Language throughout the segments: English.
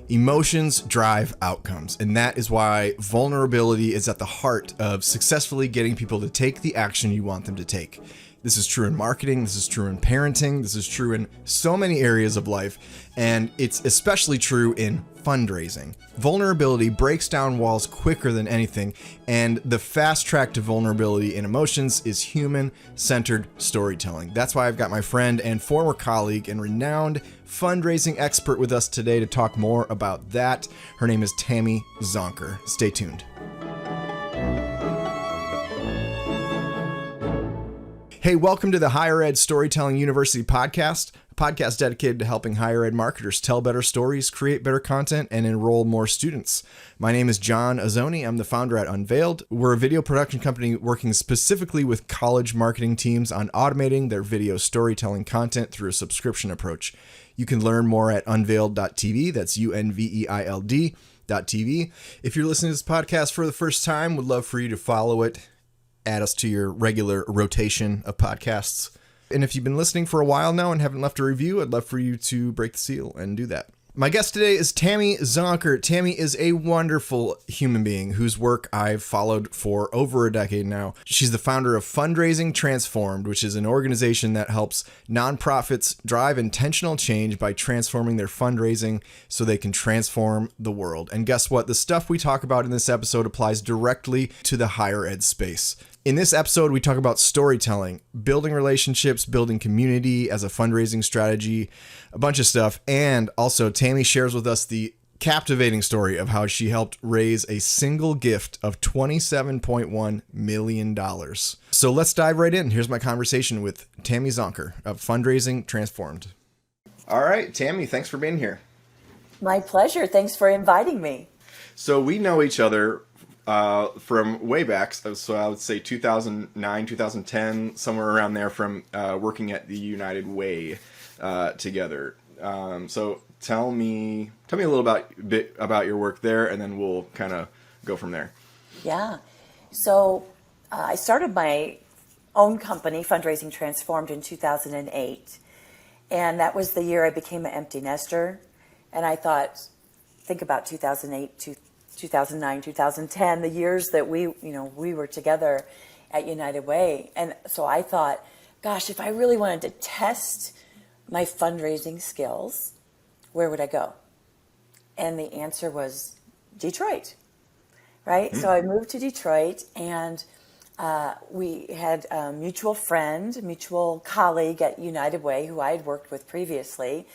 Emotions drive outcomes, and that is why vulnerability is at the heart of successfully getting people to take the action you want them to take. This is true in marketing, this is true in parenting, this is true in so many areas of life, and it's especially true in fundraising. Vulnerability breaks down walls quicker than anything, and the fast track to vulnerability in emotions is human-centered storytelling. That's why I've got my friend and former colleague and renowned fundraising expert with us today to talk more about that. Her name is Tammy Zonker. Stay tuned. Hey, welcome to the Higher Ed Storytelling University podcast, a podcast dedicated to helping higher ed marketers tell better stories, create better content, and enroll more students. My name is John Azzoni. I'm the founder at Unveiled. We're a video production company working specifically with college marketing teams on automating their video storytelling content through a subscription approach. You can learn more at unveiled.tv. That's unveiled.tv. If you're listening to this podcast for the first time, would love for you to follow it. Add us to your regular rotation of podcasts. And if you've been listening for a while now and haven't left a review, I'd love for you to break the seal and do that. My guest today is Tammy Zonker. Tammy is a wonderful human being whose work I've followed for over a decade now. She's the founder of Fundraising Transformed, which is an organization that helps nonprofits drive intentional change by transforming their fundraising so they can transform the world. And guess what? The stuff we talk about in this episode applies directly to the higher ed space. In this episode, we talk about storytelling, building relationships, building community as a fundraising strategy, a bunch of stuff. And also, Tammy shares with us the captivating story of how she helped raise a single gift of $27.1 million. So let's dive right in. Here's my conversation with Tammy Zonker of Fundraising Transformed. All right, Tammy, thanks for being here. My pleasure. Thanks for inviting me. So we know each other from way back, so I would say 2009, 2010, somewhere around there, from working at the United Way together. So tell me a little bit about your work there, and then we'll kind of go from there. Yeah. So I started my own company, Fundraising Transformed, in 2008, and that was the year I became an empty nester. And I thought, think about 2008 to 2009, 2010, the years that we were together at United Way. And so I thought, gosh, if I really wanted to test my fundraising skills, where would I go? And the answer was Detroit, right? So I moved to Detroit, and we had a mutual friend, mutual colleague at United Way who I had worked with previously.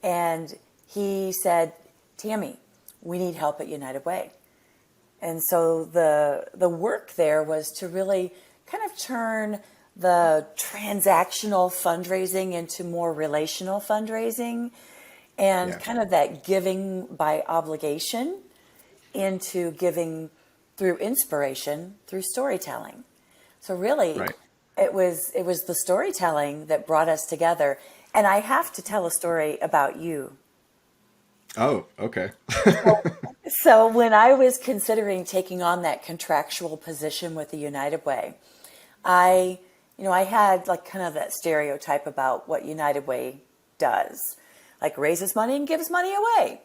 And he said, Tammy, we need help at United Way. And so the work there was to really kind of turn the transactional fundraising into more relational fundraising, and kind of that giving by obligation into giving through inspiration, through storytelling. So really, it was the storytelling that brought us together. And I have to tell a story about you. Oh, okay. So when I was considering taking on that contractual position with the United Way, I had like kind of that stereotype about what United Way does, like raises money and gives money away.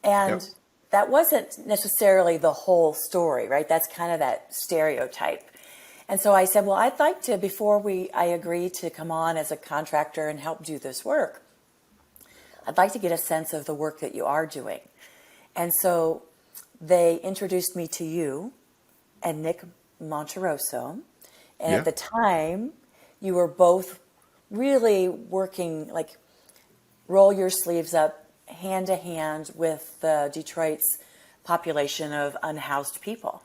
And that wasn't necessarily the whole story, right? That's kind of that stereotype. And so I said, well, I'd like to, before I agree to come on as a contractor and help do this work, I'd like to get a sense of the work that you are doing. And so they introduced me to you and Nick Monterosso. And at the time, you were both really working, like, roll your sleeves up, hand to hand with Detroit's population of unhoused people.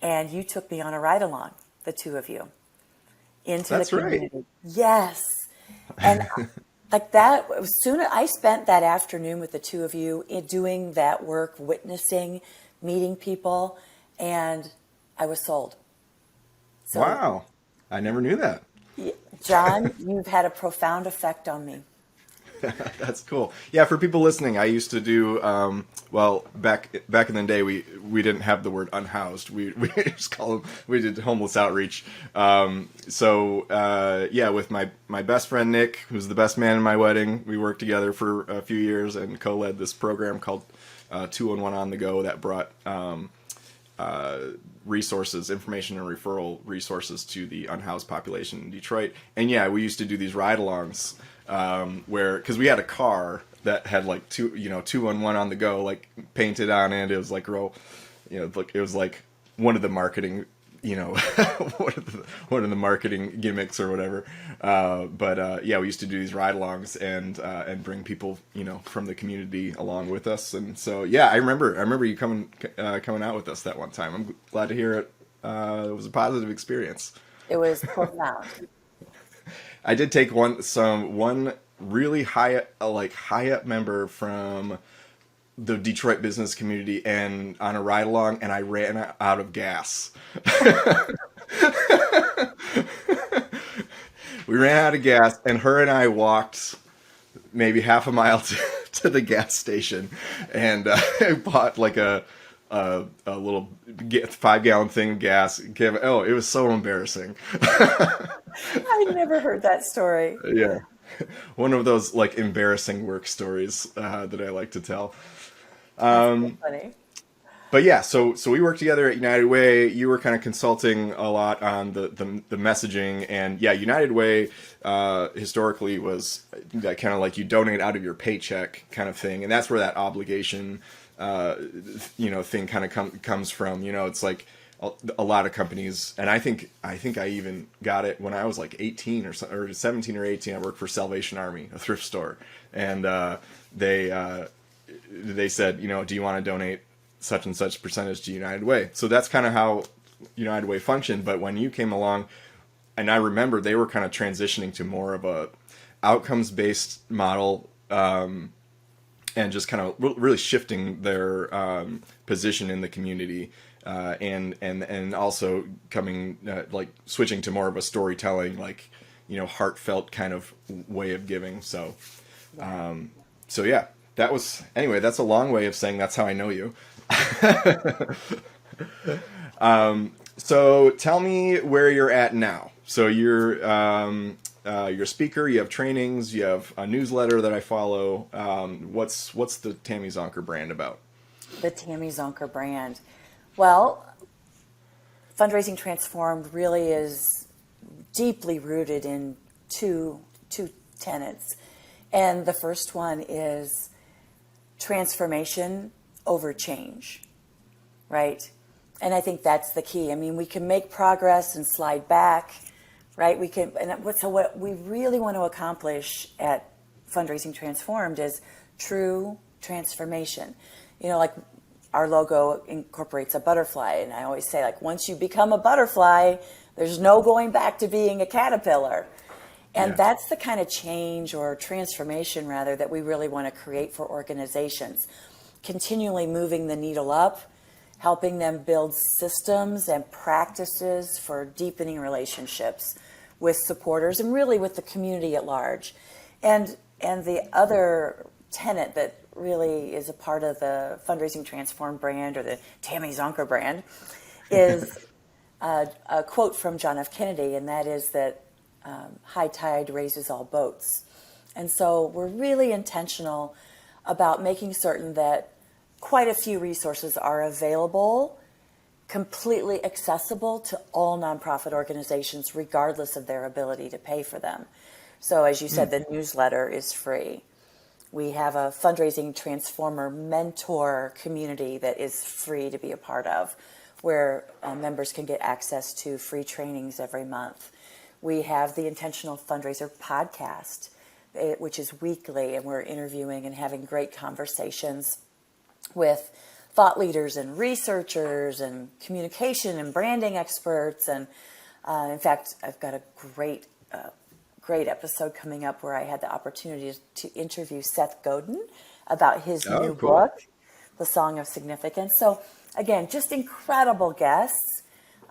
And you took me on a ride along, the two of you, into the community. Right. Yes. And like that, soon I spent that afternoon with the two of you doing that work, witnessing, meeting people, and I was sold. So, wow. I never knew that. John, you've had a profound effect on me. That's cool. Yeah, for people listening, I used to do well back in the day. We didn't have the word unhoused. We just call them. We did homeless outreach. Yeah, with my best friend Nick, who's the best man in my wedding, we worked together for a few years and co-led this program called 211 on the Go that brought resources, information and referral resources to the unhoused population in Detroit. And yeah, we used to do these ride-alongs where, because we had a car that had like 211 on the go, like painted on it. It was like it was like one of the marketing, one of the marketing gimmicks or whatever. Yeah, we used to do these ride-alongs and bring people, from the community along with us. And so, yeah, I remember you coming out with us that one time. I'm glad to hear it. It was a positive experience. It was profound. I did take one really high up member from the Detroit business community and on a ride along, and I ran out of gas. We ran out of gas, and her and I walked maybe half a mile to the gas station, and bought like a little 5-gallon thing of gas. Oh, it was so embarrassing. I never heard that story. Yeah. One of those like embarrassing work stories that I like to tell. That's so funny. But yeah, so we worked together at United Way. You were kind of consulting a lot on the messaging, and yeah, United Way historically was that kind of like you donate out of your paycheck kind of thing, and that's where that obligation thing kind of comes from. It's like a lot of companies, and I think I even got it when I was like 18 or 17 or 18. I worked for Salvation Army, a thrift store, and they said, do you want to donate such and such percentage to United Way? So that's kind of how United Way functioned. But when you came along, and I remember they were kind of transitioning to more of a outcomes based model, and just kind of really shifting their position in the community. And also coming like switching to more of a storytelling, like heartfelt kind of way of giving. So yeah, that's a long way of saying that's how I know you. So tell me where you're at now. So you're a speaker, you have trainings, you have a newsletter that I follow. What's the Tammy Zonker brand about? The Tammy Zonker brand. Well, Fundraising Transformed really is deeply rooted in two tenets. And the first one is transformation over change, right? And I think that's the key. I mean, we can make progress and slide back, right? So what we really want to accomplish at Fundraising Transformed is true transformation. Like our logo incorporates a butterfly, and I always say, like, once you become a butterfly, there's no going back to being a caterpillar. And that's the kind of change or transformation, rather, that we really want to create for organizations. Continually moving the needle up, helping them build systems and practices for deepening relationships with supporters and really with the community at large. And the other tenet that really is a part of the Fundraising Transformed brand, or the Tammy Zonker brand, is a quote from John F. Kennedy, and that is that high tide raises all boats. And so we're really intentional about making certain that quite a few resources are available, completely accessible to all nonprofit organizations, regardless of their ability to pay for them. So as you said, the newsletter is free. We have a Fundraising Transformer mentor community that is free to be a part of, where members can get access to free trainings every month. We have the Intentional Fundraiser podcast, which is weekly, and we're interviewing and having great conversations with thought leaders and researchers and communication and branding experts. And in fact, I've got a great episode coming up where I had the opportunity to interview Seth Godin about his new book, The Song of Significance. So again, just incredible guests.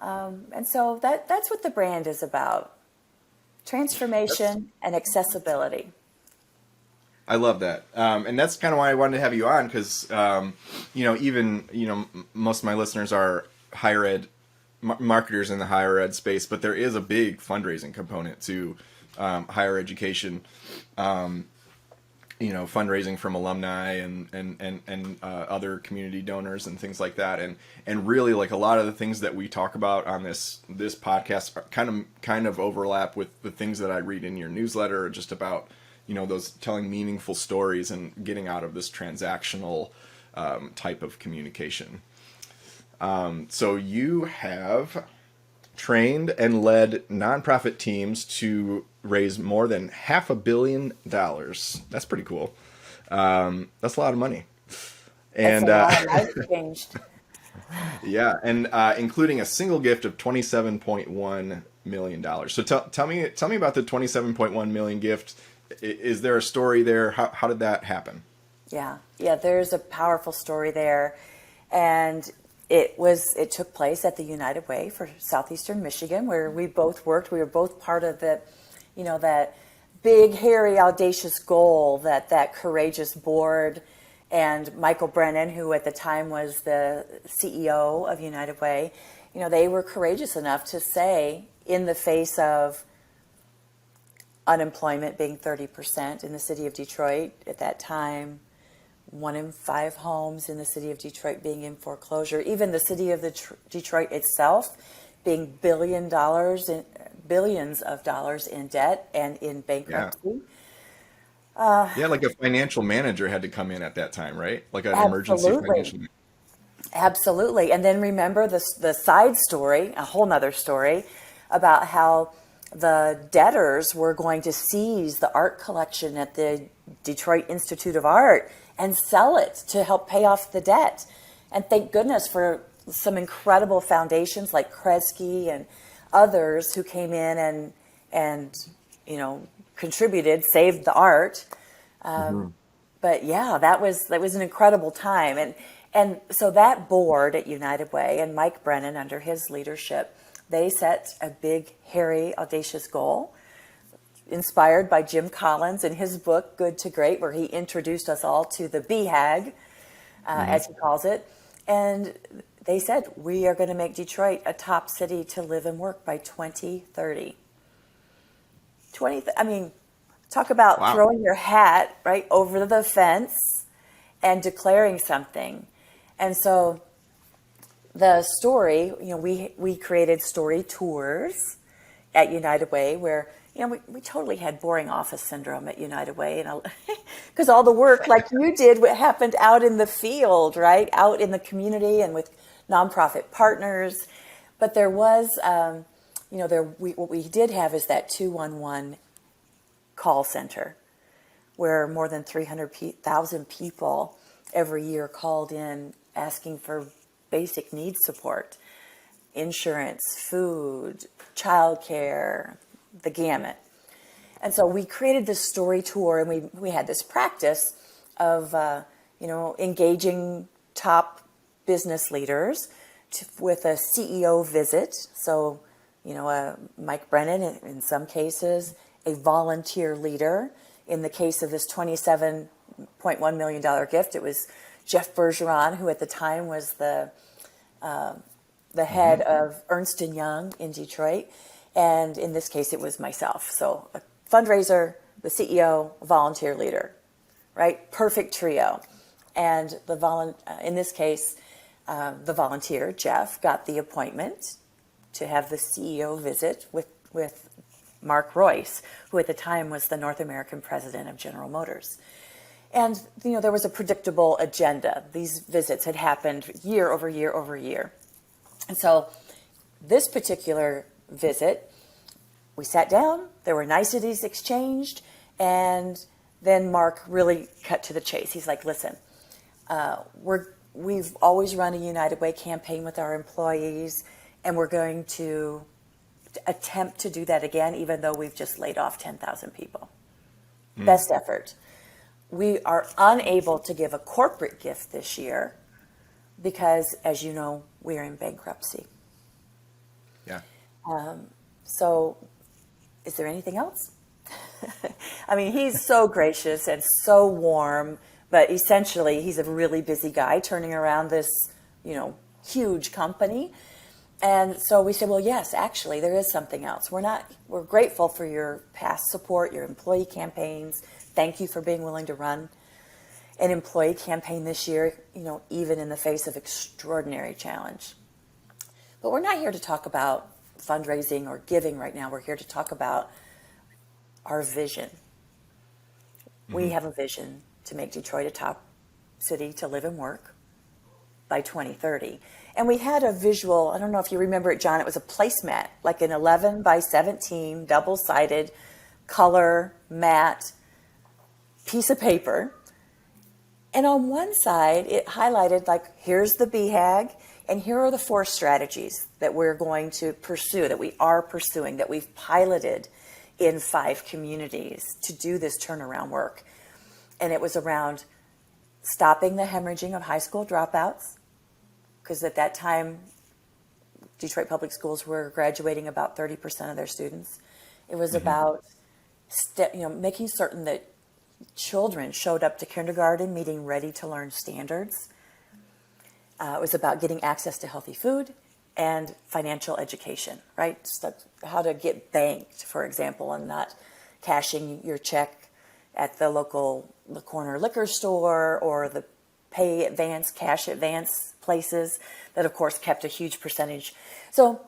And so that's what the brand is about. Transformation and accessibility. I love that. And that's kind of why I wanted to have you on, because, most of my listeners are higher ed marketers in the higher ed space, but there is a big fundraising component to higher education. Fundraising from alumni and other community donors and things like that, and really, like, a lot of the things that we talk about on this podcast are kind of overlap with the things that I read in your newsletter, just about those telling meaningful stories and getting out of this transactional type of communication. So you have trained and led nonprofit teams to raise more than $500 million. That's pretty cool. That's a lot of money. And That's a lot of life changed. yeah, and including a single gift of $27.1 million. So tell me about the $27.1 million gift. Is there a story there? How did that happen? Yeah, there's a powerful story there, and it took place at the United Way for Southeastern Michigan, where we both worked. We were both part of the, that big, hairy, audacious goal that courageous board, and Michael Brennan, who at the time was the CEO of United Way, they were courageous enough to say, in the face of unemployment being 30% in the city of Detroit at that time, 1 in 5 homes in the city of Detroit being in foreclosure, even the city of Detroit itself being billions of dollars in debt and in bankruptcy. Yeah, like a financial manager had to come in at that time, right? Like an emergency financial manager. Absolutely. And then remember the side story, a whole nother story, about how the debtors were going to seize the art collection at the Detroit Institute of Art and sell it to help pay off the debt. And thank goodness for some incredible foundations like Kresge and others who came in and contributed, saved the art. But yeah, that was an incredible time. And so that board at United Way and Mike Brennan, under his leadership, they set a big, hairy, audacious goal, inspired by Jim Collins in his book, Good to Great, where he introduced us all to the BHAG, as he calls it. And they said, we are going to make Detroit a top city to live and work by 2030. Talk about throwing your hat right over the fence and declaring something. And so the story, we created story tours at United Way, where we totally had boring office syndrome at United Way, because all the work like you did happened out in the field, right, out in the community and with nonprofit partners. But there was, what we did have is that 211 call center, where more than 300,000 people every year called in asking for basic needs support, insurance, food, childcare, the gamut. And so we created this story tour, and we had this practice of engaging top business leaders with a CEO visit. So Mike Brennan in some cases, a volunteer leader. In the case of this $27.1 million gift, it was Jeff Bergeron, who at the time was the head of Ernst & Young in Detroit. And in this case, it was myself. So a fundraiser, the CEO, volunteer leader, right? Perfect trio. And in this case, the volunteer, Jeff, got the appointment to have the CEO visit with Mark Royce, who at the time was the North American president of General Motors. And, there was a predictable agenda. These visits had happened year over year over year. And so this particular visit, we sat down, there were niceties exchanged, and then Mark really cut to the chase. He's like, listen, we've always run a United Way campaign with our employees, and we're going to attempt to do that again, even though we've just laid off 10,000 people. Best effort. We are unable to give a corporate gift this year because, as you know, we're in bankruptcy. Yeah. So is there anything else? I mean, he's so gracious and so warm, but essentially he's a really busy guy turning around this, huge company. And so we said, well, yes, actually, there is something else. We're grateful for your past support, your employee campaigns. Thank you for being willing to run an employee campaign this year, even in the face of extraordinary challenge. But we're not here to talk about fundraising or giving right now. We're here to talk about our vision. We have a vision to make Detroit a top city to live and work by 2030. And we had a visual, I don't know if you remember it, John, it was a placemat, like an 11 by 17 double-sided color matte piece of paper. And on one side, it highlighted like, here's the BHAG, and here are the 4 strategies that we're going to pursue, that we are pursuing, that we've piloted in 5 communities to do this turnaround work. And it was around stopping the hemorrhaging of high school dropouts, because at that time, Detroit Public Schools were graduating about 30% of their students. It was about making certain that children showed up to kindergarten meeting ready to learn standards. It was about getting access to healthy food and financial education, right? So how to get banked, for example, and not cashing your check at the corner liquor store or the cash advance places that, of course, kept a huge percentage. So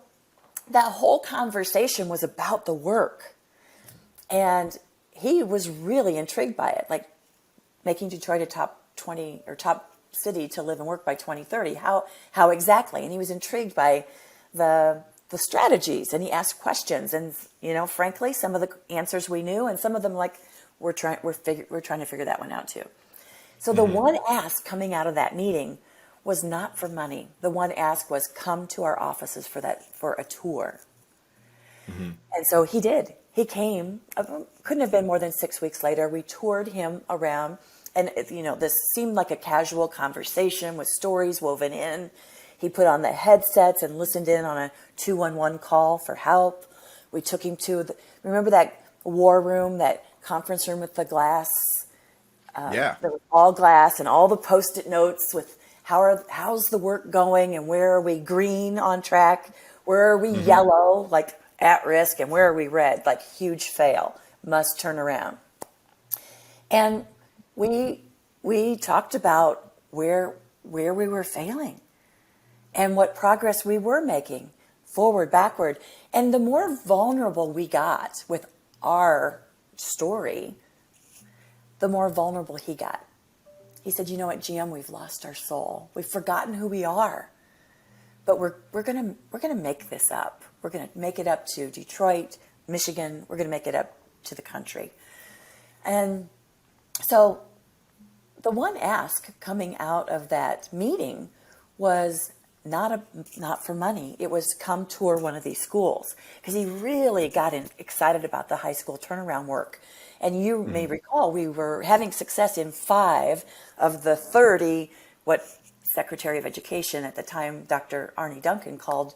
that whole conversation was about the work. And he was really intrigued by it, like making Detroit a top 20 or top city to live and work by 2030. How exactly? And he was intrigued by the strategies, and he asked questions. And frankly, some of the answers we knew, and some of them we're trying to figure that one out too. So the one ask coming out of that meeting was not for money. The one ask was, come to our offices for a tour. And so he did. He came. Couldn't have been more than 6 weeks later. We toured him around, and this seemed like a casual conversation with stories woven in. He put on the headsets and listened in on a 211 call for help. We took him to remember that war room, that conference room with the glass. Yeah. There was all glass and all the Post-it notes with how's the work going, and where are we green, on track, where are we yellow, like at risk, and where are we red, like huge fail, must turn around. And we talked about where we were failing and what progress we were making, forward, backward. And the more vulnerable we got with our story, the more vulnerable he got. He said, you know what, GM, we've lost our soul. We've forgotten who we are. But we're gonna make this up. We're gonna make it up to Detroit, Michigan. We're gonna make it up to the country. And so the one ask coming out of that meeting was not for money. It was come tour one of these schools, because he really got excited about the high school turnaround work. And you may recall we were having success in 5 of the 30, what Secretary of Education at the time, Dr. Arne Duncan, called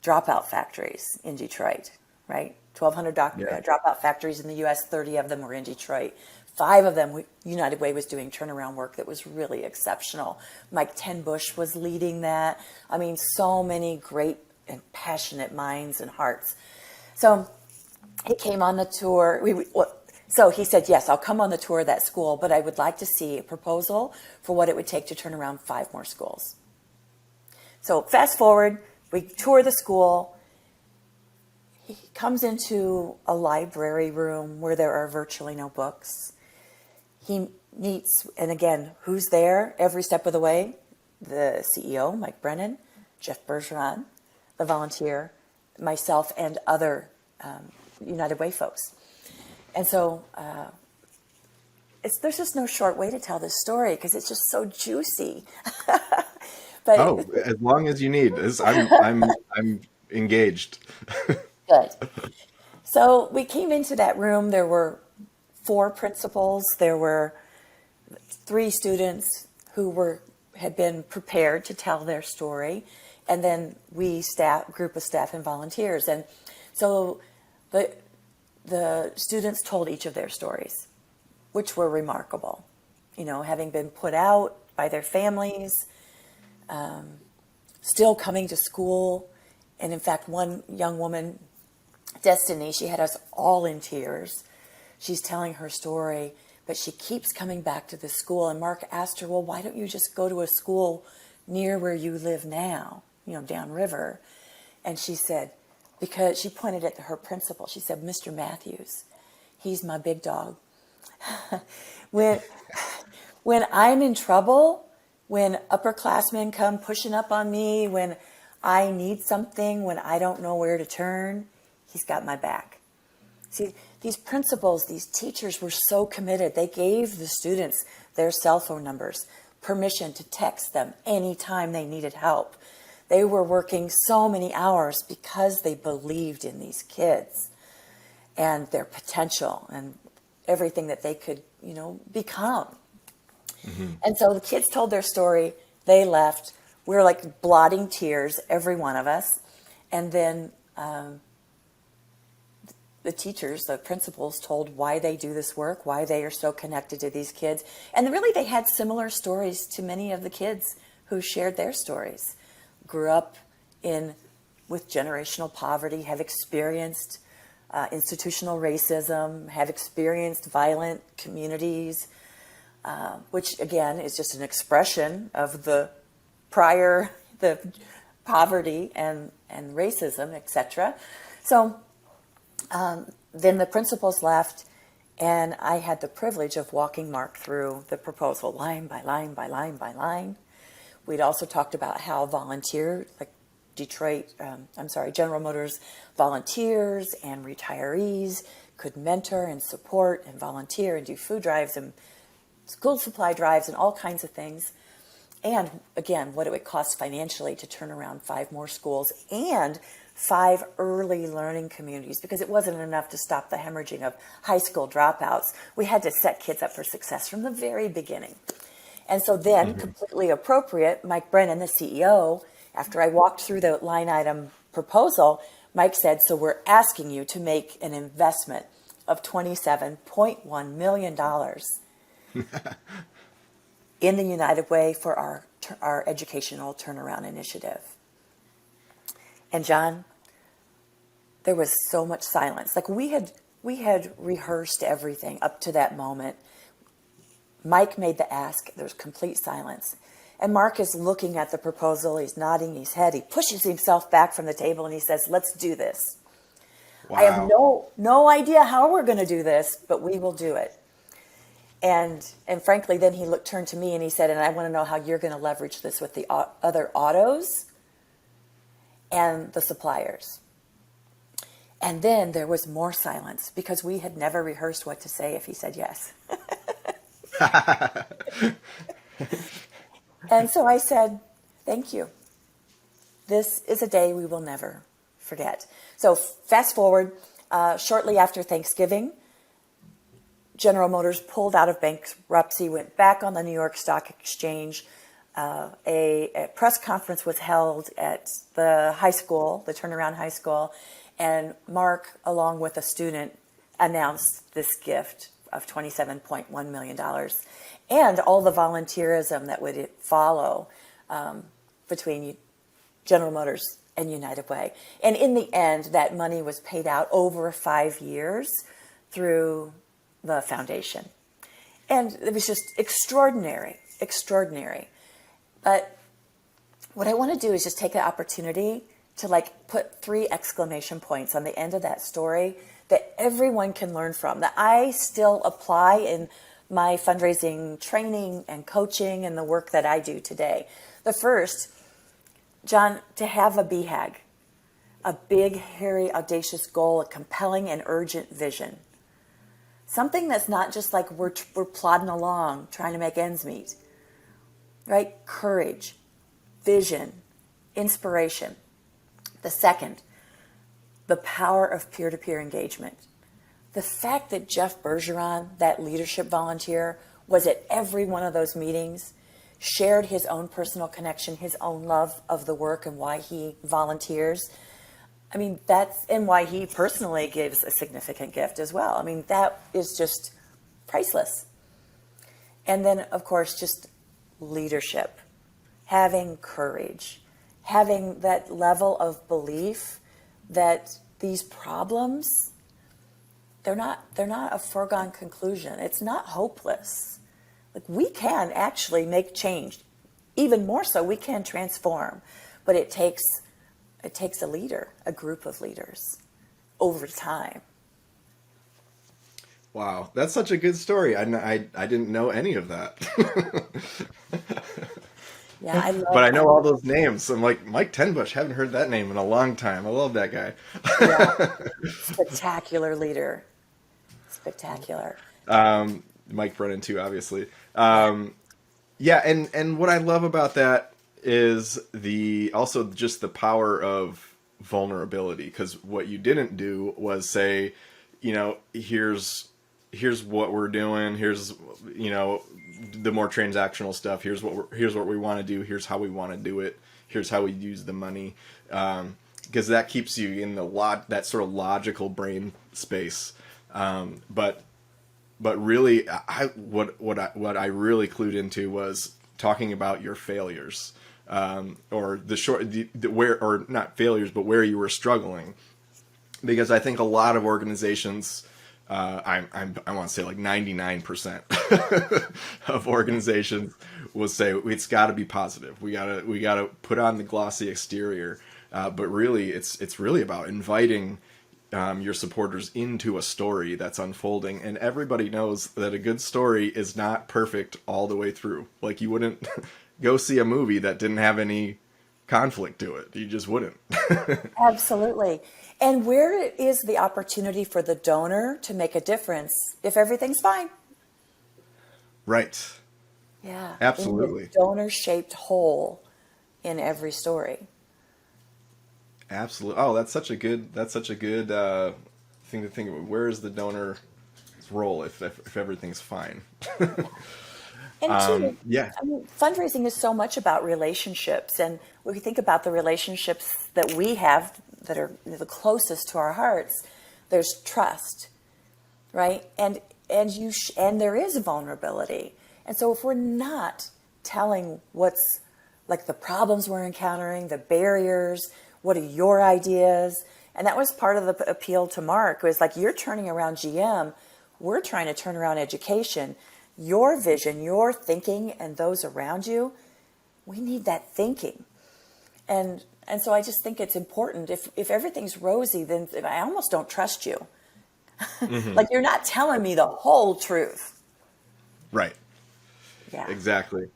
dropout factories in Detroit, right? 1,200 dropout factories in the U.S., 30 of them were in Detroit. 5 of them, United Way was doing turnaround work that was really exceptional. Mike Ten Bush was leading that. I mean, so many great and passionate minds and hearts. So he came on the tour. So he said, yes, I'll come on the tour of that school, but I would like to see a proposal for what it would take to turn around 5 more schools. So fast forward, we tour the school. He comes into a library room where there are virtually no books. He meets, and again, who's there every step of the way? The CEO, Mike Brennan, Jeff Bergeron, the volunteer, myself, and other United Way folks. And so there's just no short way to tell this story, because it's just so juicy. But as long as you need. I'm engaged. Good. So we came into that room. There were 4 principals. There were 3 students who had been prepared to tell their story, and then group of staff and volunteers. And so the students told each of their stories, which were remarkable. You know, having been put out by their families, still coming to school. And in fact, one young woman, Destiny, she had us all in tears. She's telling her story, but she keeps coming back to the school. And Mark asked her, well, why don't you just go to a school near where you live now, you know, downriver? And she said, because she pointed at her principal, she said, Mr. Matthews, he's my big dog. when I'm in trouble, when upperclassmen come pushing up on me, when I need something, when I don't know where to turn, he's got my back. See, these principals, these teachers were so committed. They gave the students their cell phone numbers, permission to text them anytime they needed help. They were working so many hours because they believed in these kids and their potential and everything that they could, you know, become. Mm-hmm. And so the kids told their story. They left. We were like blotting tears, every one of us. And then the teachers, the principals, told why they do this work, why they are so connected to these kids. And really, they had similar stories to many of the kids who shared their stories. Grew up with generational poverty, have experienced institutional racism, have experienced violent communities, which again is just an expression of the poverty and racism, etc. So then the principals left, and I had the privilege of walking Mark through the proposal line by line by line by line. We'd also talked about how General Motors volunteers and retirees could mentor and support and volunteer and do food drives and school supply drives and all kinds of things. And again, what it would cost financially to turn around 5 more schools and 5 early learning communities, because it wasn't enough to stop the hemorrhaging of high school dropouts. We had to set kids up for success from the very beginning. And so then, completely appropriate, Mike Brennan, the CEO, after I walked through the line item proposal, Mike said, so we're asking you to make an investment of $27.1 million in the United Way for our educational turnaround initiative. And John, there was so much silence. Like we had rehearsed everything up to that moment. Mike made the ask. There's complete silence. And Mark is looking at the proposal. He's nodding his head. He pushes himself back from the table and he says, let's do this. Wow. I have no idea how we're going to do this, but we will do it. And frankly, then he turned to me and he said, and I want to know how you're going to leverage this with the other autos and the suppliers. And then there was more silence because we had never rehearsed what to say if he said yes. And so I said, thank you. This is a day we will never forget. So fast forward, shortly after Thanksgiving, General Motors pulled out of bankruptcy, went back on the New York Stock Exchange. A press conference was held at the high school, the Turnaround High School, and Mark, along with a student, announced this gift of $27.1 million and all the volunteerism that would follow between General Motors and United Way. And in the end, that money was paid out over 5 years through the foundation. And it was just extraordinary. But what I want to do is just take the opportunity to put 3 exclamation points on the end of that story that everyone can learn from, that I still apply in my fundraising training and coaching and the work that I do today. The first, John, to have a BHAG, a big, hairy, audacious goal, a compelling and urgent vision. Something that's not just like we're plodding along trying to make ends meet, right? Courage, vision, inspiration. The second, the power of peer-to-peer engagement. The fact that Jeff Bergeron, that leadership volunteer, was at every one of those meetings, shared his own personal connection, his own love of the work and why he volunteers. I mean, that's and why he personally gives a significant gift as well. I mean, that is just priceless. And then, of course, just leadership, having courage, having that level of belief that these problems, they're not a foregone conclusion. It's not hopeless. Like, we can actually make change. Even more so, we can transform. But it takes a leader, a group of leaders over time. Wow, that's such a good story. I didn't know any of that. Yeah, I love But I that. know all those names. I'm like, Mike Tenbush, haven't heard that name in a long time. I love that guy. Yeah, spectacular leader. Spectacular. Mike Brennan too, obviously. Yeah, and what I love about that is also just the power of vulnerability, because what you didn't do was say, here's what we're doing, here's the more transactional stuff, here's what we want to do, here's how we want to do it, here's how we use the money, because that keeps you in that sort of logical brain space. But really, what I really clued into was talking about your failures, or where, or not failures, but where you were struggling, because I think a lot of organizations, I want to say like 99% of organizations will say it's got to be positive. We gotta put on the glossy exterior, but really, it's really about inviting your supporters into a story that's unfolding. And everybody knows that a good story is not perfect all the way through. Like, you wouldn't go see a movie that didn't have any conflict to it. You just wouldn't. Absolutely. And where is the opportunity for the donor to make a difference if everything's fine? Right. Yeah. Absolutely. In the donor-shaped hole in every story. Absolutely. Oh, that's such a good thing to think of. Where is the donor's role if everything's fine? And two, Yeah. I mean, fundraising is so much about relationships. And when we think about the relationships that we have that are the closest to our hearts, there's trust, right? And there is vulnerability. And so if we're not telling what's like the problems we're encountering, the barriers, what are your ideas? And that was part of the appeal to Mark, was like, you're turning around GM, we're trying to turn around education. Your vision, your thinking, and those around you, we need that thinking. And so I just think it's important. If everything's rosy, then I almost don't trust you. Mm-hmm. Like, you're not telling me the whole truth. Right. Yeah. Exactly.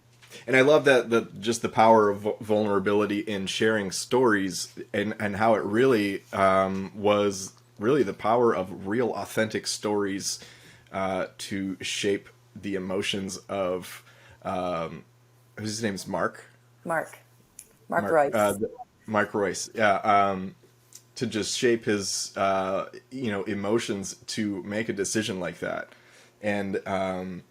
And I love that just the power of vulnerability in sharing stories, and how it really was really the power of real authentic stories to shape the emotions of his name is Mark Royce. Mark Royce, yeah, to just shape his emotions to make a decision like that. And I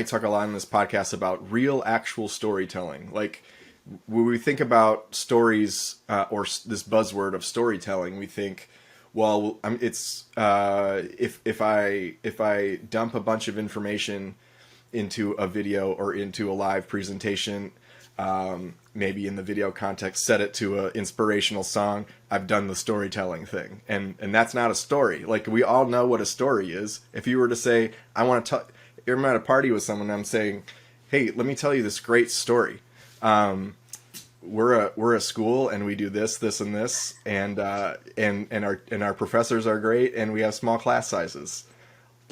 talk a lot in this podcast about real actual storytelling. Like, when we think about stories, or this buzzword of storytelling, we think, well, it's if I dump a bunch of information into a video or into a live presentation, maybe in the video context, set it to an inspirational song, I've done the storytelling thing. And that's not a story. Like, we all know what a story is. If you were to say, I'm at a party with someone, I'm saying, hey, let me tell you this great story. We're a school, and we do this, and this, and our professors are great, and we have small class sizes.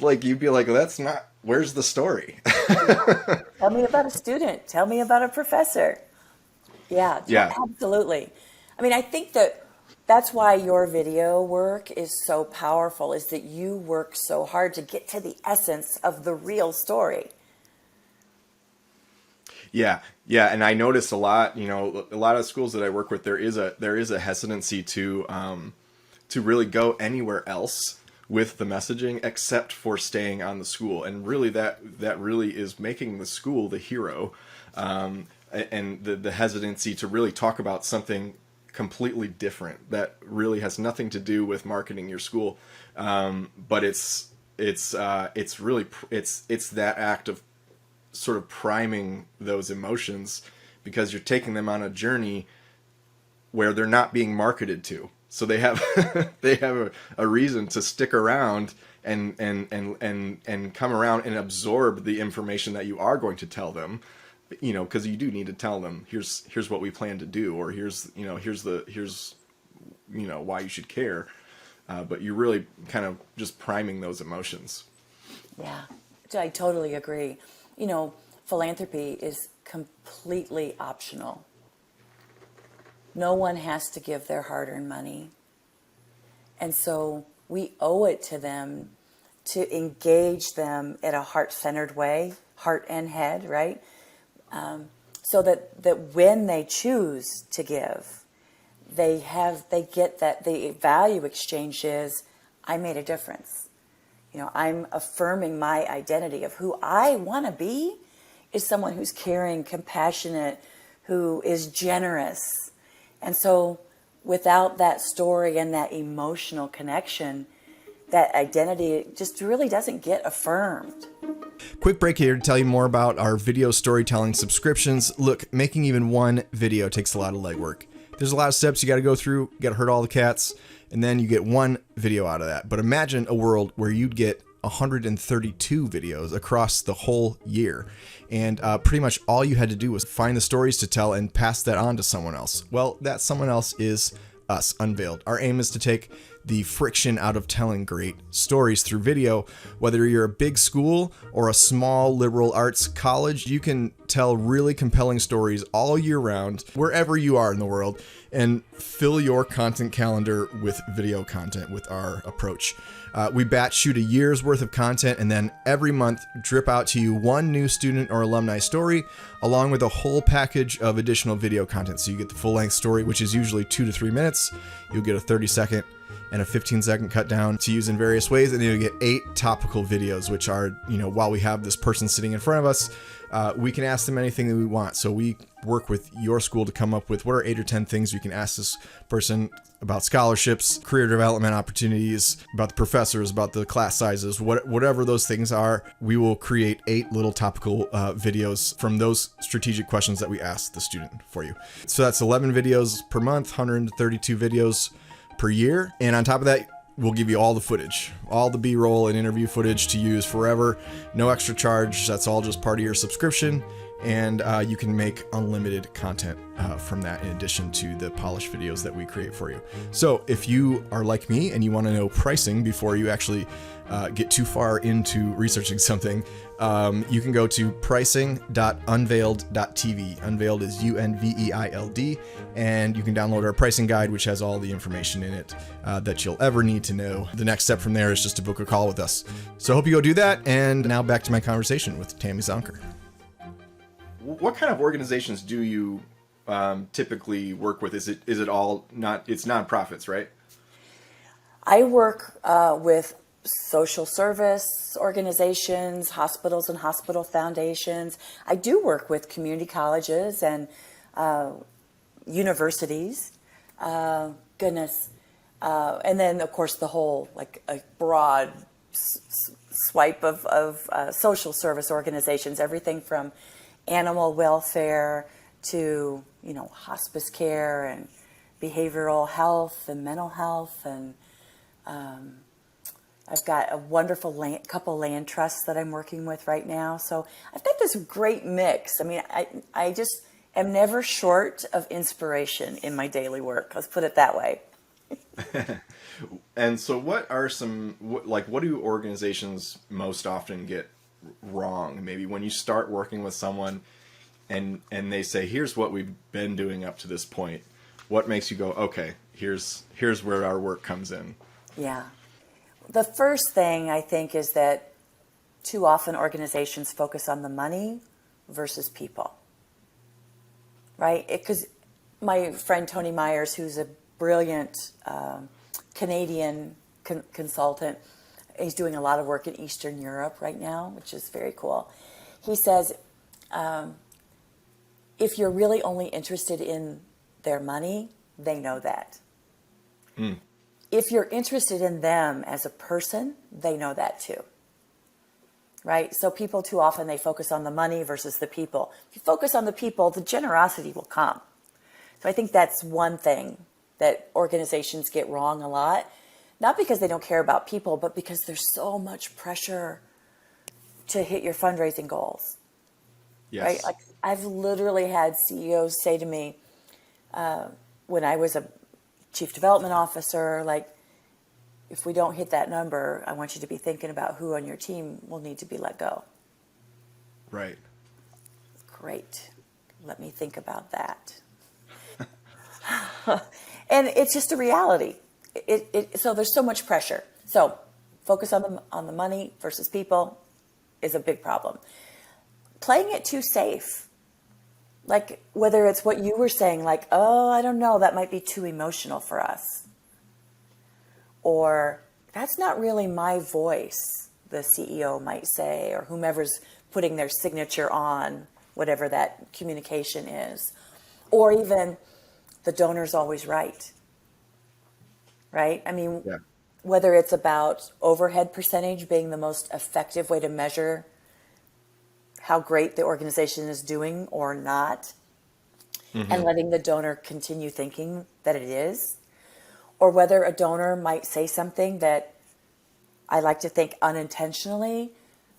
Like, you'd be like, that's not. Where's the story? Tell me about a student. Tell me about a professor. Yeah, Yeah. absolutely. I mean, I think that's why your video work is so powerful, is that you work so hard to get to the essence of the real story. Yeah, and I notice a lot. A lot of schools that I work with, there is a hesitancy to really go anywhere else with the messaging except for staying on the school, and really that really is making the school the hero, and the hesitancy to really talk about something completely different that really has nothing to do with marketing your school, but it's really it's that act of sort of priming those emotions, because you're taking them on a journey where they're not being marketed to, so they have they have a reason to stick around and come around and absorb the information that you are going to tell them, because you do need to tell them, here's what we plan to do, or here's why you should care, but you're really kind of just priming those emotions. Yeah, I totally agree. Philanthropy is completely optional. No one has to give their hard-earned money. And so we owe it to them to engage them in a heart-centered way, heart and head, right? So that when they choose to give, they get that the value exchange is, I made a difference. I'm affirming my identity of who I want to be is someone who's caring, compassionate, who is generous. And so without that story and that emotional connection, that identity just really doesn't get affirmed. Quick break here to tell you more about our video storytelling subscriptions. Look, making even one video takes a lot of legwork. There's a lot of steps you got to go through. You got to herd all the cats, and then you get one video out of that. But imagine a world where you'd get 132 videos across the whole year. And pretty much all you had to do was find the stories to tell and pass that on to someone else. Well, that someone else is us, Unveiled. Our aim is to take the friction out of telling great stories through video. Whether you're a big school or a small liberal arts college, you can tell really compelling stories all year round, wherever you are in the world, and fill your content calendar with video content with our approach. We batch shoot a year's worth of content, and then every month drip out to you one new student or alumni story, along with a whole package of additional video content. So you get the full-length story, which is usually 2 to 3 minutes. You'll get a 30-second and a 15-second cut down to use in various ways, and then you get 8 topical videos, which are, while we have this person sitting in front of us, we can ask them anything that we want. So we work with your school to come up with what are 8 or 10 things you can ask this person about: scholarships, career development opportunities, about the professors, about the class sizes, whatever those things are. We will create 8 little topical videos from those strategic questions that we ask the student for you. So that's 11 videos per month, 132 videos per year. And on top of that, we'll give you all the footage, all the B-roll and interview footage to use forever. No extra charge. That's all just part of your subscription. And you can make unlimited content from that, in addition to the polished videos that we create for you. So if you are like me and you want to know pricing before you actually get too far into researching something, you can go to pricing.unveiled.tv. Unveiled is Unveiled, and you can download our pricing guide, which has all the information in it that you'll ever need to know. The next step from there is just to book a call with us. So I hope you go do that. And now back to my conversation with Tammy Zonker. What kind of organizations do you typically work with? Is it all it's nonprofits, right? I work with social service organizations, hospitals and hospital foundations. I do work with community colleges and universities. And then of course the whole, like, a broad swipe of social service organizations, everything from animal welfare to, hospice care and behavioral health and mental health. And I've got a wonderful couple land trusts that I'm working with right now. So I've got this great mix. I mean, I just am never short of inspiration in my daily work. Let's put it that way. And so what do organizations most often get wrong? Maybe when you start working with someone and they say, here's what we've been doing up to this point, what makes you go, okay, here's where our work comes in? Yeah. The first thing I think is that too often organizations focus on the money versus people, right? Because my friend Tony Myers, who's a brilliant Canadian consultant, he's doing a lot of work in Eastern Europe right now, which is very cool. He says, if you're really only interested in their money, they know that. If you're interested in them as a person, they know that too. Right? So people too often, they focus on the money versus the people. If you focus on the people, the generosity will come. So I think that's one thing that organizations get wrong a lot. Not because they don't care about people, but because there's so much pressure to hit your fundraising goals. Yes. Right? Like I've literally had CEOs say to me, when I was a chief development officer, like, if we don't hit that number, I want you to be thinking about who on your team will need to be let go. Right. Great. Let me think about that. And it's just a reality. So there's so much pressure. So focus on the money versus people is a big problem. Playing it too safe. Like whether it's what you were saying, like, oh, I don't know, that might be too emotional for us. Or that's not really my voice, the CEO might say, or whomever's putting their signature on whatever that communication is. Or even the donor's always right. Right? I mean, Yeah. whether it's about overhead percentage being the most effective way to measure how great the organization is doing or not, and letting the donor continue thinking that it is, or whether a donor might say something that I like to think unintentionally,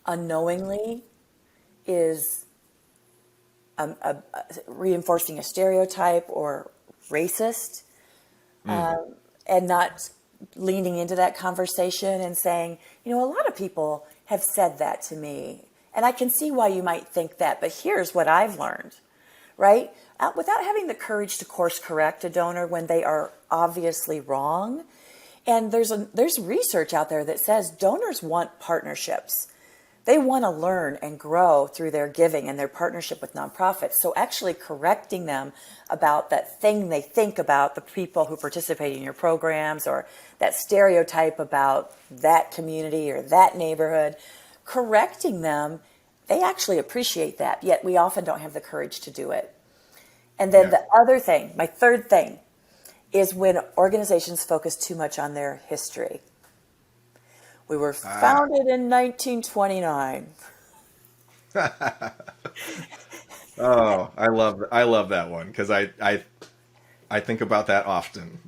unknowingly is reinforcing a stereotype or racist, and not leaning into that conversation and saying, you know, a lot of people have said that to me, and I can see why you might think that, but here's what I've learned, right? Without having the courage to course correct a donor when they are obviously wrong. And there's research out there that says donors want partnerships. They want to learn and grow through their giving and their partnership with nonprofits. So actually correcting them about that thing they think about the people who participate in your programs, or that stereotype about that community or that neighborhood, correcting them, they actually appreciate that. Yet we often don't have the courage to do it. And then the other thing, my third thing, is when organizations focus too much on their history. We were founded in 1929. Oh, I love that one because I think about that often.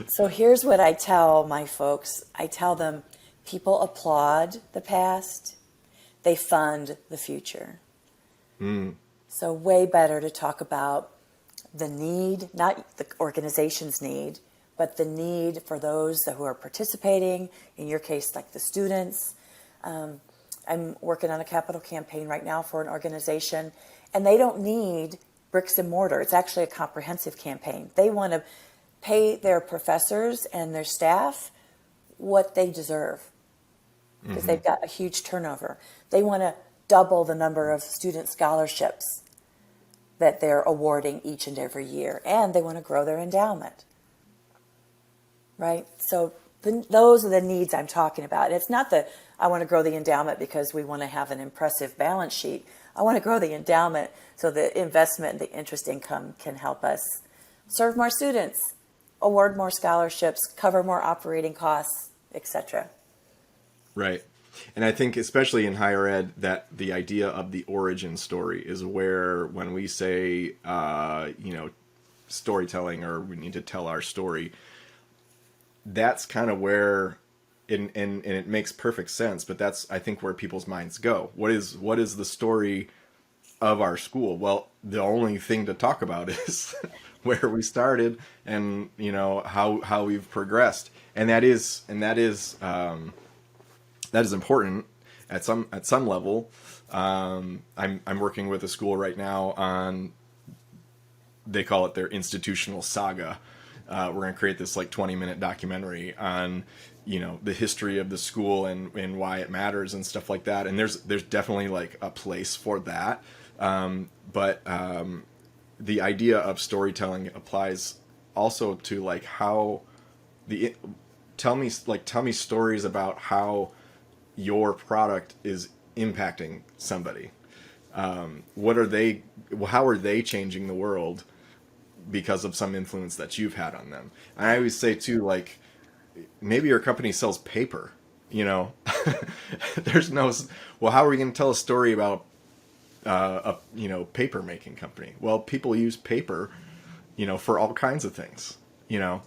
So here's what I tell my folks. I tell them, people applaud the past, they fund the future. So way better to talk about the need, not the organization's need, but the need for those who are participating, in your case, like the students. I'm working on a capital campaign right now for an organization, and they don't need bricks and mortar. It's actually a comprehensive campaign. They want to pay their professors and their staff what they deserve because they've got a huge turnover. They want to double the number of student scholarships that they're awarding each and every year, and they want to grow their endowment. Right? So those are the needs I'm talking about. It's not that I want to grow the endowment because we want to have an impressive balance sheet. I want to grow the endowment so the investment and the interest income can help us serve more students, award more scholarships, cover more operating costs, etc. Right. And I think especially in higher ed that the idea of the origin story is where when we say, storytelling or we need to tell our story, that's kind of where, and it makes perfect sense, but that's, I think, where people's minds go. What is the story of our school? Well, the only thing to talk about is where we started and, how we've progressed. And that is important at some level. I'm working with a school right now on, they call it their institutional saga. We're going to create this 20-minute documentary on, the history of the school and why it matters and stuff like that. And there's definitely a place for that. But the idea of storytelling applies also to how tell me stories about how your product is impacting somebody. How are they changing the world because of some influence that you've had on them. And I always say too, like, maybe your company sells paper, you know. There's no, well, how are we going to tell a story about a, you know, paper making company? Well, people use paper, you know, for all kinds of things. You know,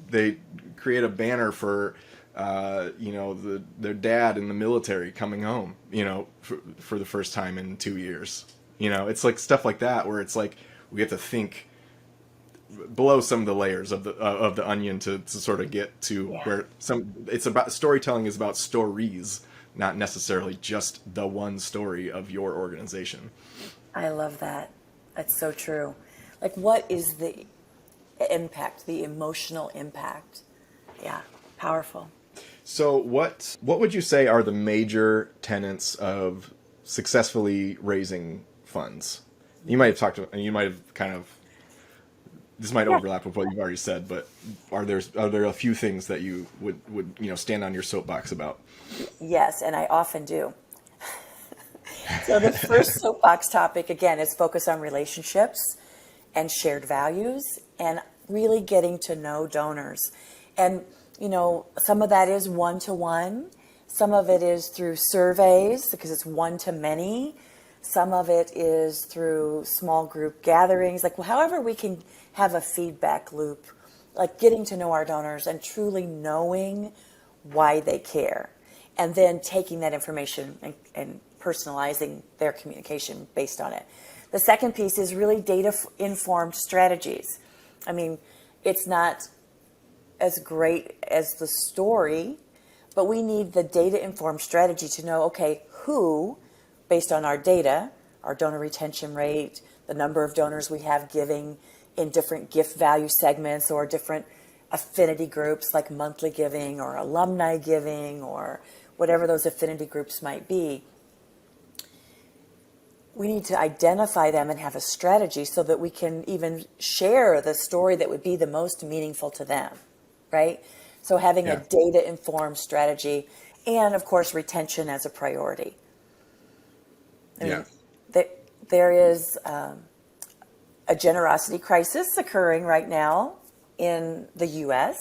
they create a banner for you know, their dad in the military coming home, you know, for the first time in 2 years. You know, it's like stuff like that where it's like we have to think below some of the layers of the onion to sort of get to where it's about storytelling is about stories, not necessarily just the one story of your organization. I love that. That's so true. Like, what is the impact, the emotional impact? Yeah, powerful. So what would you say are the major tenets of successfully raising funds? You might have talked to, and you might have kind of, this might overlap with what you've already said, but are there a few things that you would you know, stand on your soapbox about? Yes, and I often do. So the first soapbox topic, again, is focus on relationships and shared values and really getting to know donors. And, you know, some of that is one-to-one. Some of it is through surveys because it's one-to-many. Some of it is through small group gatherings. Like, well, however we can have a feedback loop, like getting to know our donors and truly knowing why they care. And then taking that information and personalizing their communication based on it. The second piece is really data-informed strategies. I mean, it's not as great as the story, but we need the data-informed strategy to know, okay, who, based on our data, our donor retention rate, the number of donors we have giving in different gift value segments or different affinity groups like monthly giving or alumni giving or whatever those affinity groups might be. We need to identify them and have a strategy so that we can even share the story that would be the most meaningful to them, right? So having a data-informed strategy and, of course, retention as a priority. I mean, there is a generosity crisis occurring right now in the U.S.,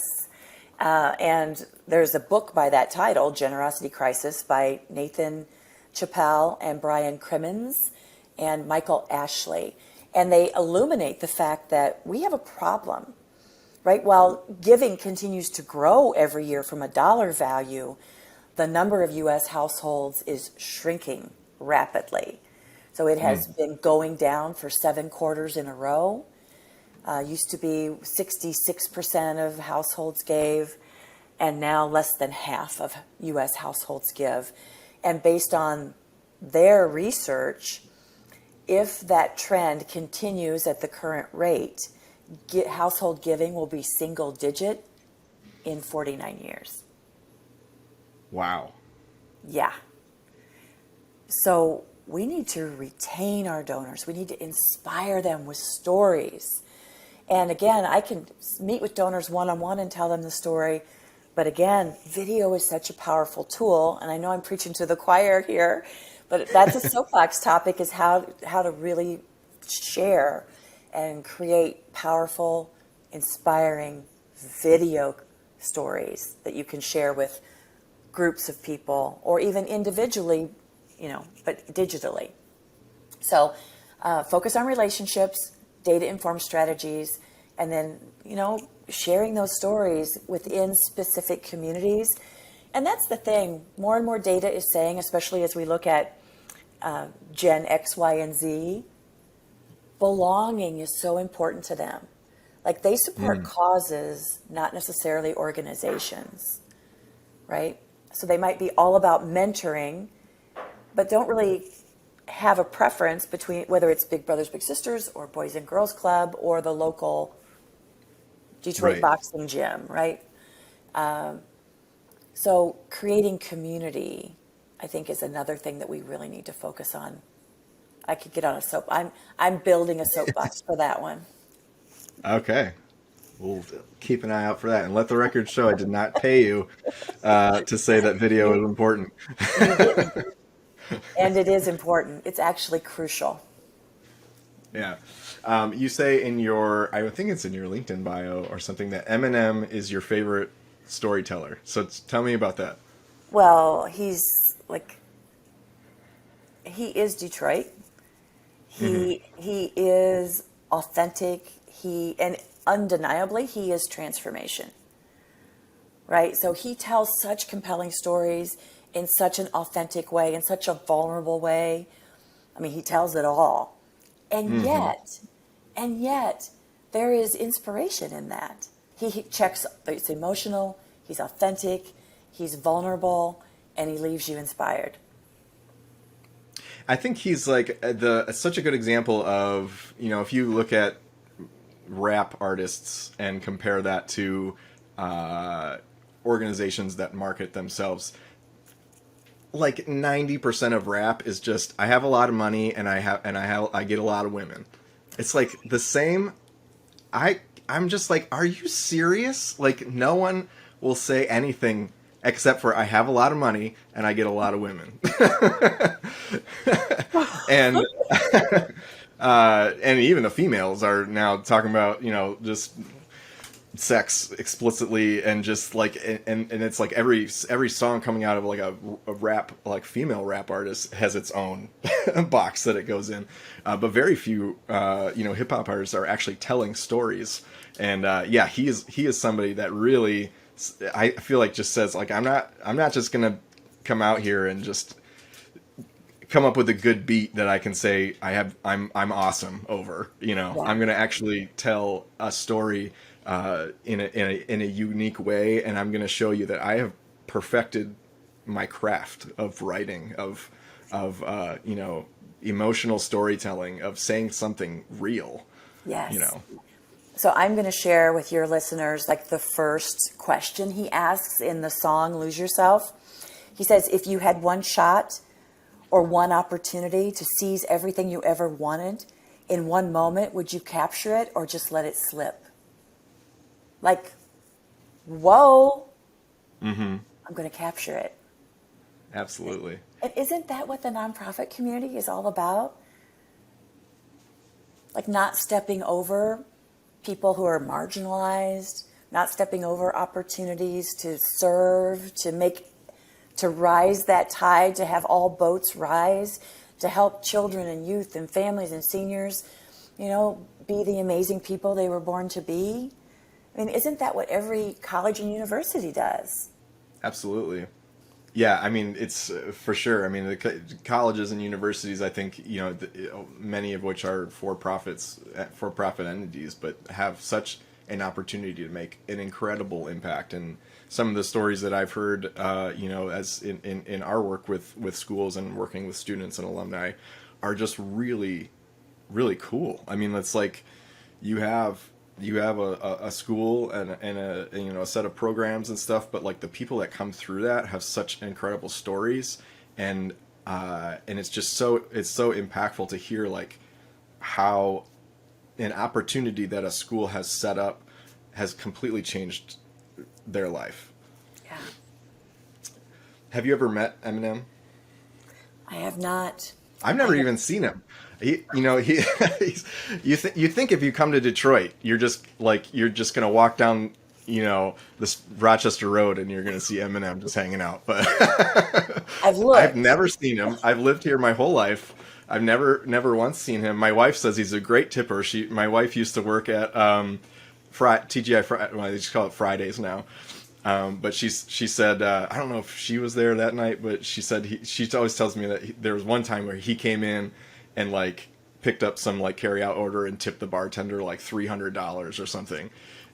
and there's a book by that title, Generosity Crisis, by Nathan Chappell and Brian Crimmins and Michael Ashley. And they illuminate the fact that we have a problem, right? While giving continues to grow every year from a dollar value, the number of U.S. households is shrinking rapidly. So it has been going down for 7 quarters in a row. Used to be 66% of households gave, and now less than half of U.S. households give. And based on their research, if that trend continues at the current rate, household giving will be single digit in 49 years. Wow. Yeah. So we need to retain our donors. We need to inspire them with stories. And again, I can meet with donors one-on-one and tell them the story. But again, video is such a powerful tool. And I know I'm preaching to the choir here, but that's a soapbox topic, is how to really share and create powerful, inspiring video stories that you can share with groups of people or even individually, you know, but digitally. So focus on relationships, data-informed strategies, and then, you know, sharing those stories within specific communities. And that's the thing. More and more data is saying, especially as we look at Gen X, Y, and Z, belonging is so important to them. Like, they support causes, not necessarily organizations, right? So they might be all about mentoring, but don't really have a preference between whether it's Big Brothers Big Sisters or Boys and Girls Club or the local Detroit boxing gym, right? So creating community, I think, is another thing that we really need to focus on. I could get on a soap. I'm building a soapbox for that one. Okay. We'll keep an eye out for that, and let the record show I did not pay you to say that video is important. And it is important. It's actually crucial. Yeah. You say in your, I think it's in your LinkedIn bio or something, that Eminem is your favorite storyteller. So tell me about that. Well, he is Detroit. Hmm. He is authentic. And undeniably he is transformation, right? So he tells such compelling stories in such an authentic way, in such a vulnerable way. I mean, he tells it all. And Hmm. yet, and yet, there is inspiration in that. He checks, it's emotional, he's authentic, he's vulnerable, and he leaves you inspired. I think he's like such a good example of, if you look at rap artists and compare that to uh, organizations that market themselves, like 90% of rap is just I have a lot of money and I get a lot of women. It's like the same. I'm just like, are you serious? Like no one will say anything except for I have a lot of money and I get a lot of women. and and even the females are now talking about, just sex explicitly, and just like, and it's like every song coming out of like a rap, like female rap artist has its own box that it goes in, but very few hip hop artists are actually telling stories. And yeah, he is somebody that really, I feel like, just says like, I'm not just gonna come out here and just come up with a good beat that I can say I'm awesome over. Yeah. I'm gonna actually tell a story in a unique way, and I'm gonna show you that I have perfected my craft of writing, of emotional storytelling, of saying something real. You Yes. know. So I'm going to share with your listeners like the first question he asks in the song Lose Yourself. He says, if you had one shot or one opportunity to seize everything you ever wanted in one moment, would you capture it or just let it slip? Like, whoa, Mm-hmm. I'm going to capture it. Absolutely. And isn't that what the nonprofit community is all about? Like, not stepping over people who are marginalized, not stepping over opportunities to serve, to rise that tide, to have all boats rise, to help children and youth and families and seniors, be the amazing people they were born to be. I mean, isn't that what every college and university does? Absolutely. Yeah, I mean, it's for sure. I mean, the colleges and universities, I think, many of which are for-profit entities, but have such an opportunity to make an incredible impact. And some of the stories that I've heard, as in our work with schools and working with students and alumni, are just really, really cool. I mean, it's like you have a school and a set of programs and stuff, but like the people that come through that have such incredible stories, and it's so impactful to hear like how an opportunity that a school has set up has completely changed their life. Yeah, Have you ever met Eminem? I have not. I've I never have, even seen him. He's, you think if you come to Detroit, you're just gonna walk down, this Rochester Road, and you're gonna see Eminem just hanging out. But I've I've looked. never seen him. I've lived here my whole life. I've never once seen him. My wife says he's a great tipper. My wife used to work at TGI Friday. Well, they just call it Fridays now. But she said, I don't know if she was there that night, but she said she always tells me that there was one time where he came in and like picked up some like carry out order and tipped the bartender like $300 or something,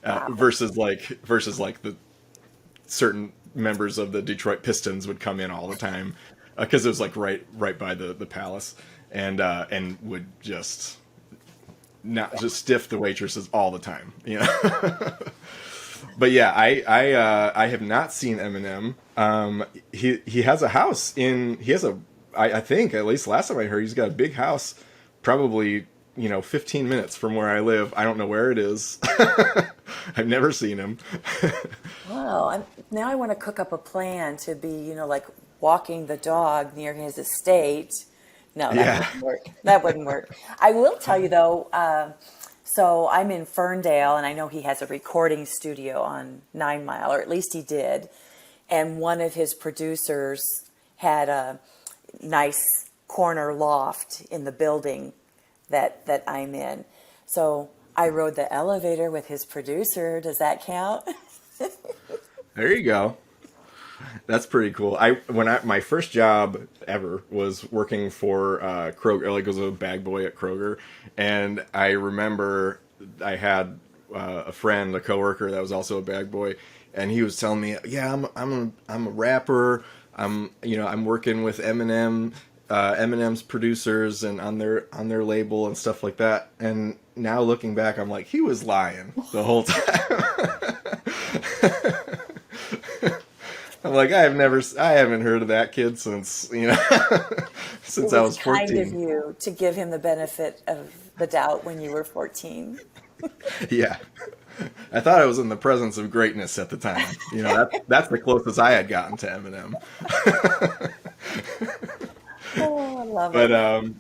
Wow. versus like the certain members of the Detroit Pistons would come in all the time, because it was like right by the palace, and would just not just stiff the waitresses all the time. But yeah, I have not seen Eminem. He has a house I think, at least last time I heard, he's got a big house, probably 15 minutes from where I live. I don't know where it is. I've never seen him. Wow. Now I want to cook up a plan to be, like walking the dog near his estate No, that Yeah. wouldn't work. That wouldn't work. I will tell you though, so I'm in Ferndale, and I know he has a recording studio on 9 Mile, or at least he did. And one of his producers had a nice corner loft in the building that I'm in. So I rode the elevator with his producer. Does that count? There you go. That's pretty cool. My first job ever was working for Kroger, like, was a bag boy at Kroger, and I remember I had a friend, a coworker that was also a bag boy, and he was telling me, "Yeah, I'm a rapper. I'm working with Eminem, Eminem's producers, and on their label and stuff like that." And now looking back, I'm like, he was lying the whole time. I'm like, I haven't heard of that kid since, since It I was was kind of 14. you to give him the benefit of the doubt when you were 14. Yeah. I thought I was in the presence of greatness at the time. That's the closest I had gotten to Eminem. Oh, I love But it.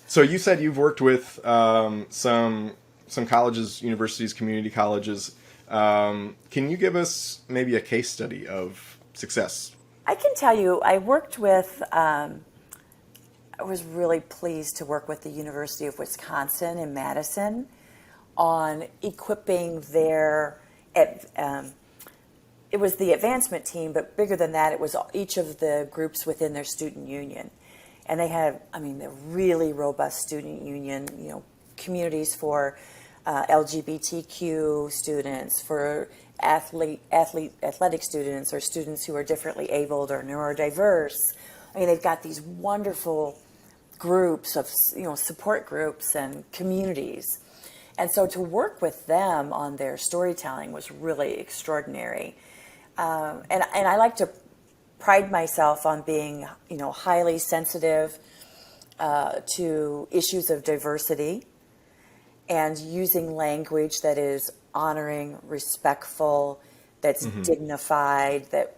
so you said you've worked with some colleges, universities, community colleges. Can you give us maybe a case study of success? I can tell you, I was really pleased to work with the University of Wisconsin in Madison on equipping it was the advancement team, but bigger than that, it was each of the groups within their student union. And they have, I mean, a really robust student union, communities for LGBTQ students, for athletic students, or students who are differently abled or neurodiverse. I mean, they've got these wonderful groups of, support groups and communities. And so to work with them on their storytelling was really extraordinary. And I like to pride myself on being, highly sensitive to issues of diversity, and using language that is honoring, respectful, that's dignified, that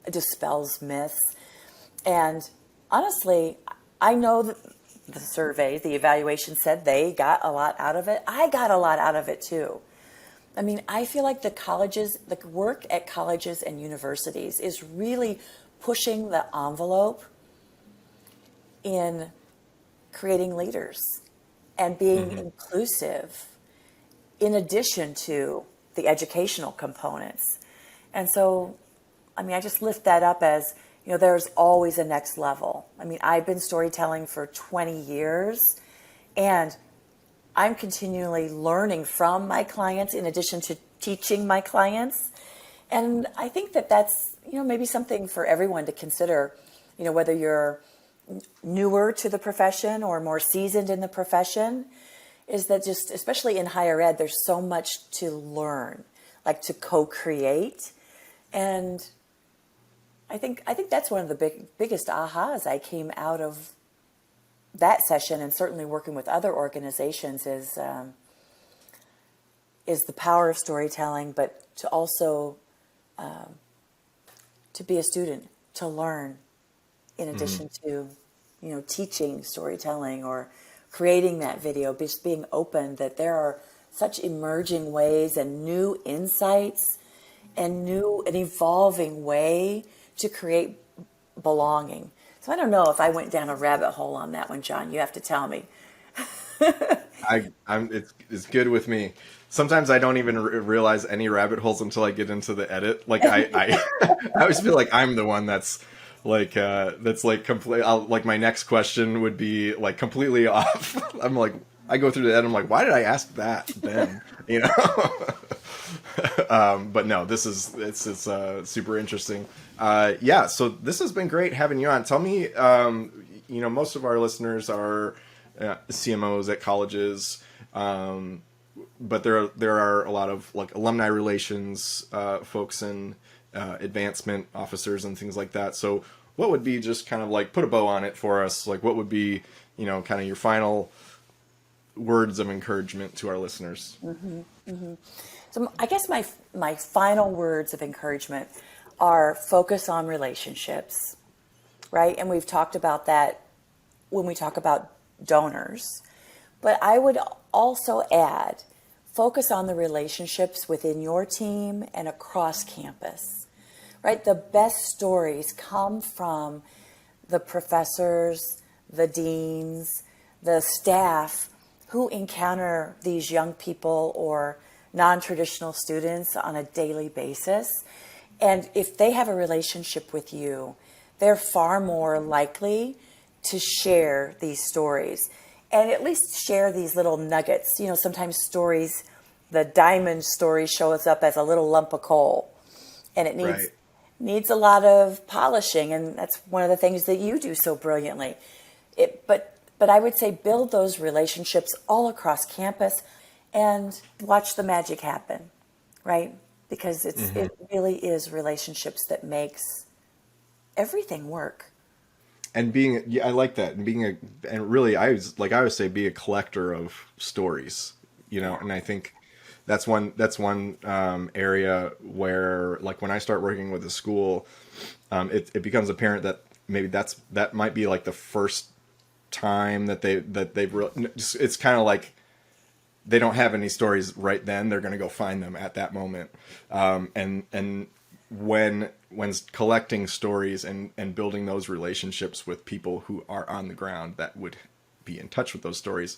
dispels myths. And honestly, I know that the survey, the evaluation said they got a lot out of it. I got a lot out of it too. I mean, I feel like the work at colleges and universities is really pushing the envelope in creating leaders and being inclusive, in addition to the educational components. And so, I mean, I just lift that up as, there's always a next level. I mean, I've been storytelling for 20 years, and I'm continually learning from my clients in addition to teaching my clients. And I think that that's, maybe something for everyone to consider, whether you're newer to the profession or more seasoned in the profession, is that just, especially in higher ed, there's so much to learn, like to co-create. And I think that's one of the biggest ahas I came out of that session, and certainly working with other organizations, is the power of storytelling, but to also to be a student, to learn, in addition to teaching storytelling or creating that video, just being open that there are such emerging ways and new insights and new and evolving way to create belonging. So I don't know if I went down a rabbit hole on that one, John. You have to tell me. It's good with me. Sometimes I don't even realize any rabbit holes until I get into the edit. Like I always feel like I'm the one that's like complete. Like my next question would be like completely off. I'm like, I go through the edit. I'm like, why did I ask that then? But no, it's super interesting. Yeah, so this has been great having you on. Tell me, most of our listeners are CMOs at colleges, but there are a lot of like alumni relations folks and advancement officers and things like that. So what would be, just kind of like put a bow on it for us, like what would be, kind of your final words of encouragement to our listeners? So I guess my final words of encouragement are focus on relationships, right? And we've talked about that when we talk about donors. But I would also add, focus on the relationships within your team and across campus, right? The best stories come from the professors, the deans, the staff who encounter these young people or non-traditional students on a daily basis. And if they have a relationship with you, they're far more likely to share these stories and at least share these little nuggets. You know, sometimes stories, the diamond story shows up as a little lump of coal, and it needs a lot of polishing, and that's one of the things that you do so brilliantly. But I would say build those relationships all across campus and watch the magic happen, right? Because it really is relationships that makes everything work. And I like that. And really, I always say, be a collector of stories, and I think that's one area where, like, when I start working with a school, it becomes apparent that maybe that might be like the first time that they've really, it's kind of like they don't have any stories right then. They're going to go find them at that moment. And when collecting stories and building those relationships with people who are on the ground that would be in touch with those stories,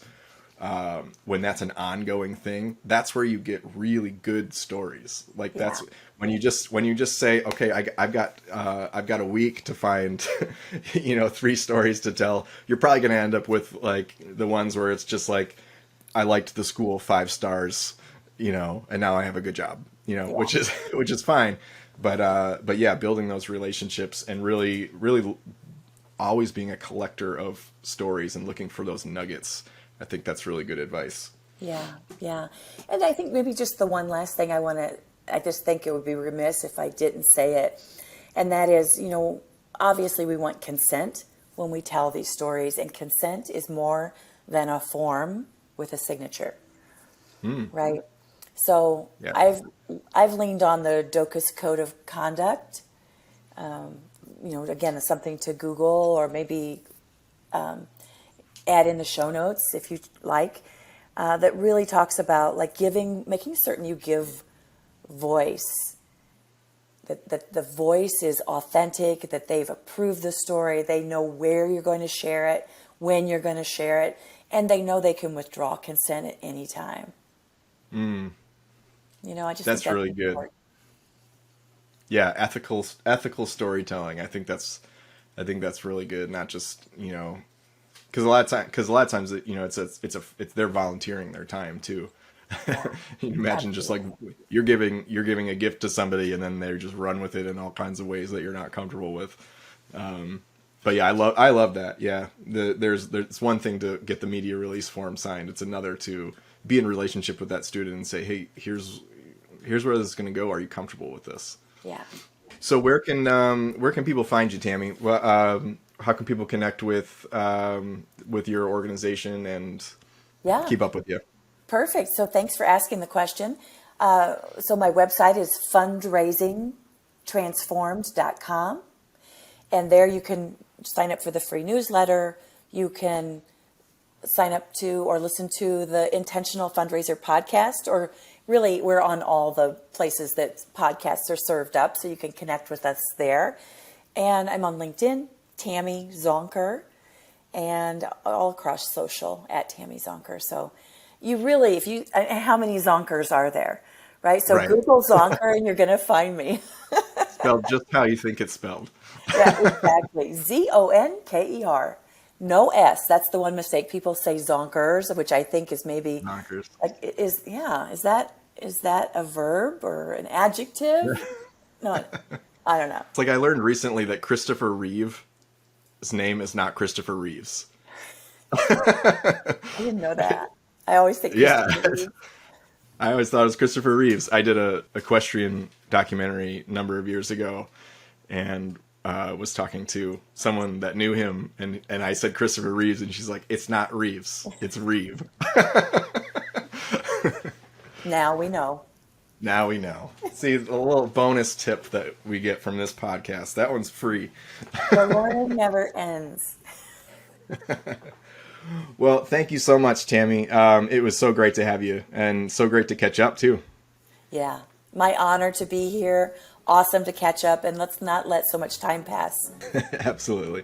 when that's an ongoing thing, that's where you get really good stories. Like that's when you just say, okay, I've got a week to find, 3 stories to tell. You're probably going to end up with like the ones where it's just like, I liked the school 5 stars, and now I have a good job, which is fine. But yeah, building those relationships and really, really always being a collector of stories and looking for those nuggets. I think that's really good advice. Yeah. And I think maybe just the one last thing I just think it would be remiss if I didn't say it. And that is, obviously we want consent when we tell these stories, and consent is more than a form with a signature, right? So yeah. I've leaned on the DOCA's Code of Conduct. Again, it's something to Google or maybe add in the show notes if you like. That really talks about like making certain you give voice. That the voice is authentic. That they've approved the story. They know where you're going to share it, when you're going to share it, and they know they can withdraw consent at any time. I just that's think really good. Important. Yeah, ethical storytelling. I think that's really good. Not just because a lot of times it's they're volunteering their time too. You imagine Absolutely. Just like you're giving a gift to somebody and then they just run with it in all kinds of ways that you're not comfortable with. But yeah, I love that. Yeah, there's one thing to get the media release form signed. It's another to be in relationship with that student and say, hey, here's where this is going to go. Are you comfortable with this? Yeah. So where can people find you, Tammy? Well, how can people connect with your organization and keep up with you? Perfect. So thanks for asking the question. So my website is fundraisingtransformed.com. And there you can sign up for the free newsletter. You can sign up to or listen to the Intentional Fundraiser podcast, or really we're on all the places that podcasts are served up, so you can connect with us there. And I'm on LinkedIn, Tammy Zonker, and all across social at Tammy Zonker. So you really, how many Zonkers are there, right? So right. Google Zonker and you're going to find me. Spelled just how you think it's spelled. Yeah, exactly. Zonker. No S. That's the one mistake. People say Zonkers, which I think is maybe Zonkers. Like is that a verb or an adjective? No, I don't know. It's like I learned recently that Christopher Reeve's name is not Christopher Reeves. I didn't know that. I always think Reeves. I always thought it was Christopher Reeves. I did a equestrian documentary a number of years ago, and was talking to someone that knew him, and I said Christopher Reeves, and she's like, it's not Reeves, it's Reeve. Now we know. See, a little bonus tip that we get from this podcast. That one's free. The learning never ends. Well, thank you so much, Tammy. It was so great to have you and so great to catch up too. Yeah, my honor to be here. Awesome to catch up, and let's not let so much time pass. Absolutely.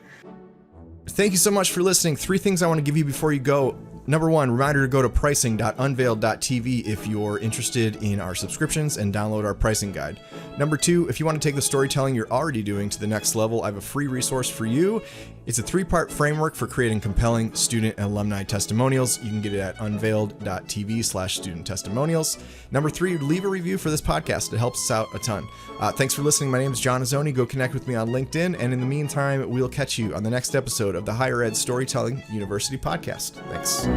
Thank you so much for listening. 3 things I want to give you before you go. Number 1, reminder to go to pricing.unveiled.tv if you're interested in our subscriptions and download our pricing guide. Number 2, if you want to take the storytelling you're already doing to the next level, I have a free resource for you. It's a 3-part framework for creating compelling student and alumni testimonials. You can get it at unveiled.tv/student testimonials. Number 3, leave a review for this podcast. It helps us out a ton. Thanks for listening. My name is John Azzoni. Go connect with me on LinkedIn. And in the meantime, we'll catch you on the next episode of the Higher Ed Storytelling University podcast. Thanks.